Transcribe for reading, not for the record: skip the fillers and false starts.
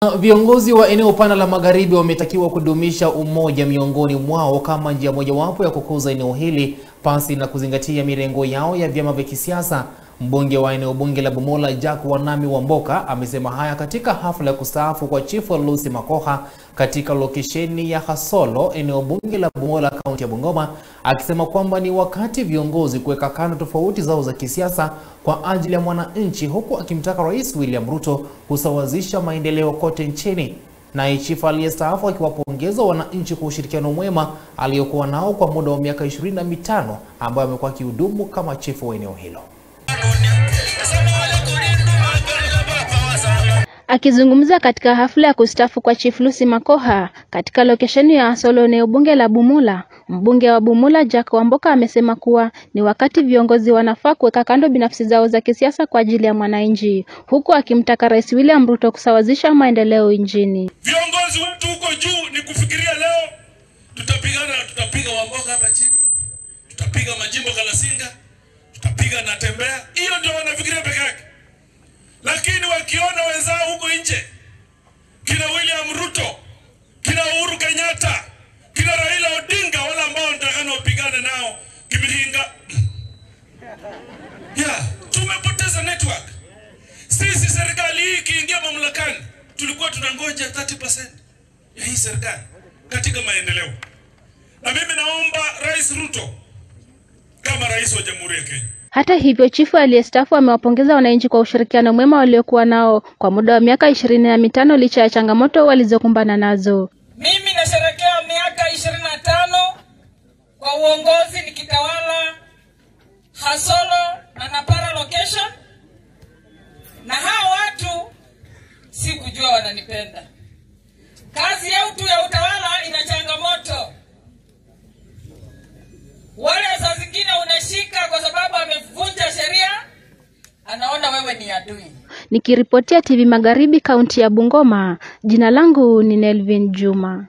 Viongozi wa eneo pana la Magharibi wametakiwa kudumisha umoja miongoni mwao kama njia mojawapo ya kukuza eneo hili pasi na kuzingatia mirengo yao ya vyama vya kisiasa. Mbunge wa eneo bunge la Bumula Jack Wanami Wamboka amesema haya katika hafla ya kustaafu kwa Chifu Lucy Makoha katika lokesheni ya Hasolo, eneo bunge la Bumula, kaunti ya Bungoma, akisema kwamba ni wakati viongozi kuweka kando tofauti zao za kisiasa kwa ajili ya mwananchi, huku akimtaka Rais William Ruto kusawazisha maendeleo kote nchini. Naye chifu aliyestaafu akiwapongeza wananchi kwa ushirikiano mwema aliyokuwa nao kwa muda wa miaka 25 ambayo amekuwa akihudumu kama chifu wa eneo hilo. Akizungumza katika hafla ya kustaafu kwa Chief Lucy Makoha katika lokesheni ya Hasolo, eneo bunge la Bumula, mbunge wa Bumula Jack Wamboka amesema kuwa ni wakati viongozi wanafaa kuweka kando binafsi zao za kisiasa kwa ajili ya mwananchi, huku akimtaka Rais William Ruto kusawazisha maendeleo nchini. Viongozi wetu huko juu ni kufikiria leo tutapigana, tutapiga Wamboka hapa chini, tutapiga Majimbo Kalasinga, tutapiga na Tembea. Hiyo ndio wanafikiria peke yake. Lakini wakiona wenzao huko nje, kina William Ruto, kina Uhuru Kenyatta, kina Raila Odinga, wala ambao nitakana wapigane nao kimiringa. Tumepoteza network. Sisi serikali hii kiingia mamlakani, tulikuwa tunangoja 30% ya hii serikali katika maendeleo. Na mimi naomba Rais Ruto kama rais wa Jamhuri ya Kenya. Hata hivyo, chifu aliyestaafu amewapongeza wananchi kwa ushirikiano mwema waliokuwa nao kwa muda wa miaka 25 licha ya changamoto walizokumbana nazo. Mimi nasherehekea miaka 25 kwa uongozi nikitawala Hasolo na Napara location, na hao watu sikujua wananipenda. Kazi yetu ya utawala ina changamoto. Wale saa zingine unashika kwa sababu amevunja sheria, anaona wewe ni adui. Nikiripotia TV Magharibi, kaunti ya Bungoma, jina langu ni Nelvin Juma.